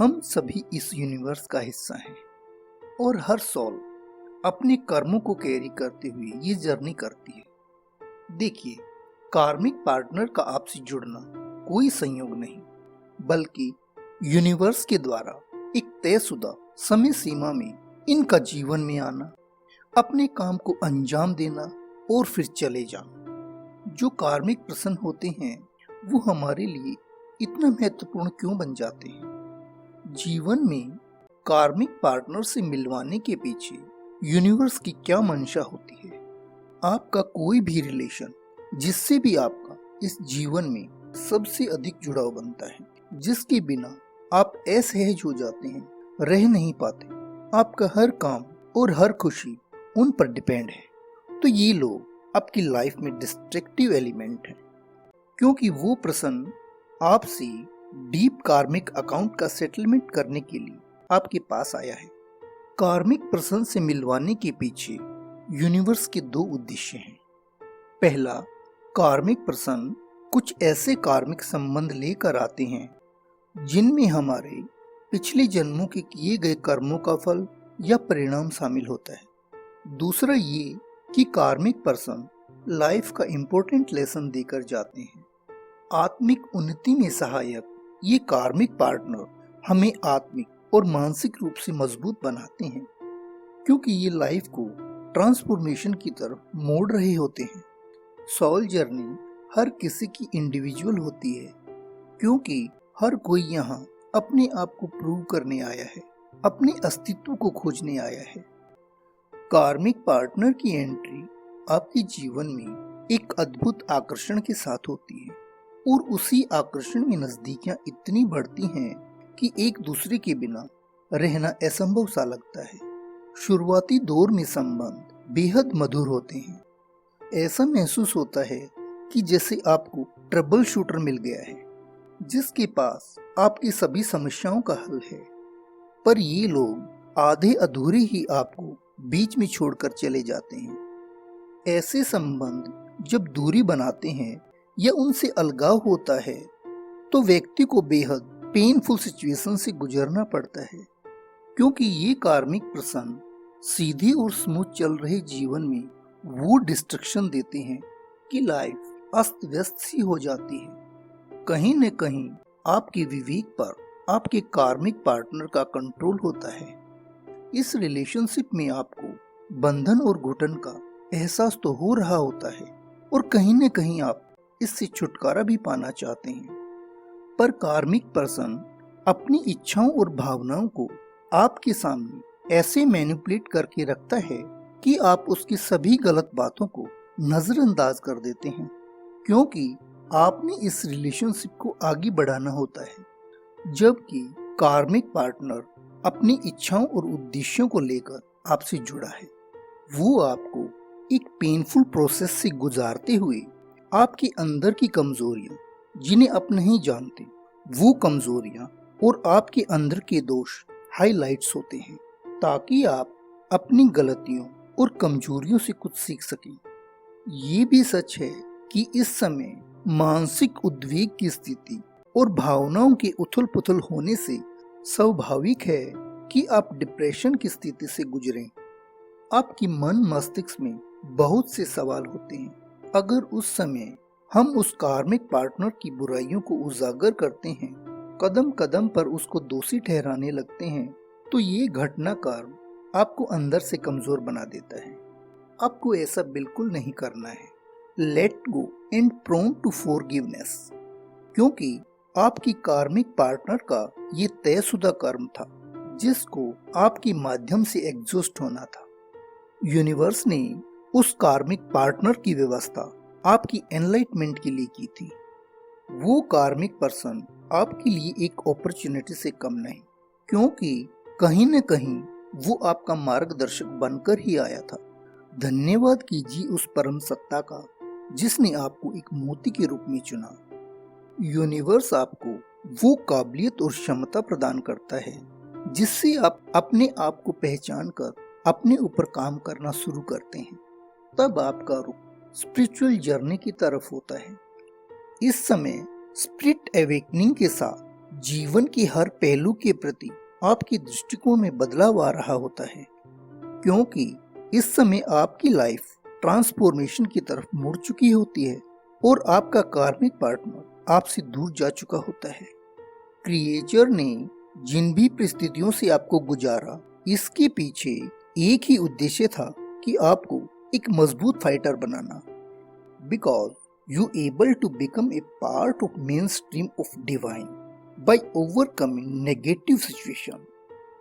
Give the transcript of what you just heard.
हम सभी इस यूनिवर्स का हिस्सा हैं और हर सोल अपने कर्मों को कैरी करते हुए ये जर्नी करती है। देखिए, कार्मिक पार्टनर का आपसे जुड़ना कोई संयोग नहीं, बल्कि यूनिवर्स के द्वारा एक तयशुदा समय सीमा में इनका जीवन में आना, अपने काम को अंजाम देना और फिर चले जाना। जो कार्मिक प्रसन्न होते हैं वो हमारे लिए इतना महत्वपूर्ण क्यों बन जाते हैं? जीवन में कार्मिक पार्टनर से मिलवाने के पीछे यूनिवर्स की क्या मंशा होती है? आपका कोई भी रिलेशन जिससे भी आपका इस जीवन में सबसे अधिक जुड़ाव बनता है, जिसके बिना आप असहज हो जाते हैं, रह नहीं पाते, आपका हर काम और हर खुशी उन पर डिपेंड है, तो ये लोग आपकी लाइफ में डिस्ट्रक्टिव एलिमेंट है, क्योंकि वो प्रसन्न आपसे डीप कार्मिक अकाउंट का सेटलमेंट करने के लिए आपके पास आया है। कार्मिक पर्सन से मिलवाने के पीछे यूनिवर्स के दो उद्देश्य हैं। पहला, कार्मिक पर्सन कुछ ऐसे कार्मिक संबंध लेकर आते हैं जिनमें हमारे पिछले जन्मों के किए गए कर्मों का फल या परिणाम शामिल होता है। दूसरा ये कि कार्मिक पर्सन लाइफ का इम्पोर्टेंट लेसन देकर जाते हैं। आत्मिक उन्नति में सहायक ये कार्मिक पार्टनर हमें आत्मिक और मानसिक रूप से मजबूत बनाते हैं, क्योंकि ये लाइफ को ट्रांसफॉर्मेशन की तरफ मोड़ रहे होते हैं। सोल जर्नी हर किसी की इंडिविजुअल होती है, क्योंकि हर कोई यहाँ अपने आप को प्रूव करने आया है, अपने अस्तित्व को खोजने आया है। कार्मिक पार्टनर की एंट्री आपके जीवन में एक अद्भुत आकर्षण के साथ होती है और उसी आकर्षण में नजदीकियां इतनी बढ़ती हैं कि एक दूसरे के बिना रहना असंभव सा लगता है। शुरुआती दौर में संबंध बेहद मधुर होते हैं। ऐसा महसूस होता है कि जैसे आपको ट्रबल शूटर मिल गया है, जिसके पास आपकी सभी समस्याओं का हल है। पर ये लोग आधे अधूरे ही आपको बीच में छोड़कर चले जाते हैं। ऐसे संबंध जब दूरी बनाते हैं या उनसे अलगाव होता है तो व्यक्ति को बेहद पेनफुल सिचुएशन से गुजरना पड़ता है, क्योंकि ये कार्मिक प्रसंग सीधी और स्मूथ चल रहे जीवन में वो डिस्ट्रक्शन देते हैं कि लाइफ अस्त व्यस्त सी हो जाती है। कहीं न कहीं आपके विवेक पर आपके कार्मिक पार्टनर का कंट्रोल होता है। इस रिलेशनशिप में आपको बंधन और घुटन का एहसास तो हो रहा होता है और कहीं न कहीं आप इससे छुटकारा भी पाना चाहते हैं, पर कार्मिक पर्सन अपनी इच्छाओं और भावनाओं को आपके सामने ऐसे मैनिपुलेट करके रखता है कि आप उसकी सभी गलत बातों को नजरअंदाज कर देते हैं, क्योंकि आपने इस रिलेशनशिप को आगे बढ़ाना होता है। जबकि कार्मिक पार्टनर अपनी इच्छाओं और उद्देश्यों को लेकर आपसे जुड़ा है। वो आपको एक पेनफुल प्रोसेस से गुजारते हुए आपके अंदर की कमजोरियां, जिन्हें आप नहीं जानते, वो कमजोरियां और आपके अंदर के दोष हाइलाइट्स होते हैं, ताकि आप अपनी गलतियों और कमजोरियों से कुछ सीख सकें। ये भी सच है कि इस समय मानसिक उद्वेग की स्थिति और भावनाओं के उथल पुथल होने से स्वाभाविक है कि आप डिप्रेशन की स्थिति से गुजरें। आपकी मन मस्तिष्क में बहुत से सवाल होते हैं। अगर उस समय हम उस कार्मिक पार्टनर की बुराइयों को उजागर करते हैं, कदम कदम पर उसको दोषी ठहराने लगते हैं, तो ये घटनाक्रम आपको अंदर से कमजोर बना देता है। आपको ऐसा बिल्कुल नहीं करना है। Let go and prone to forgiveness, क्योंकि आपकी कार्मिक पार्टनर का ये तयशुदा कर्म था जिसको आपके माध्यम से एग्जॉस्ट होना था। यूनिवर्स ने उस कार्मिक पार्टनर की व्यवस्था आपकी एनलाइटमेंट के लिए की थी। वो कार्मिक पर्सन आपके लिए एक अपॉर्चुनिटी से कम नहीं, क्योंकि कहीं न कहीं वो आपका मार्गदर्शक बनकर ही आया था। धन्यवाद कीजिए उस परम सत्ता का जिसने आपको एक मोती के रूप में चुना। यूनिवर्स आपको वो काबिलियत और क्षमता प्रदान करता है जिससे आप अपने आप को पहचान कर अपने ऊपर काम करना शुरू करते हैं। तब आपका रुख स्पिरिचुअल जर्नी की तरफ होता है। इस समय स्पिरिट अवेकनिंग के साथ जीवन की हर पहलू के प्रति आपके दृष्टिकोण में बदलाव आ रहा होता है, क्योंकि इस समय आपकी लाइफ ट्रांसफॉर्मेशन की तरफ मुड़ चुकी होती है और आपका कार्मिक पार्टनर आपसे दूर जा चुका होता है। क्रिएचर ने जिन भी परिस्थितियों से आपको गुजारा, इसके पीछे एक ही उद्देश्य था कि आपको एक मजबूत fighter banana, because you able to become a part of mainstream of divine by overcoming negative situation.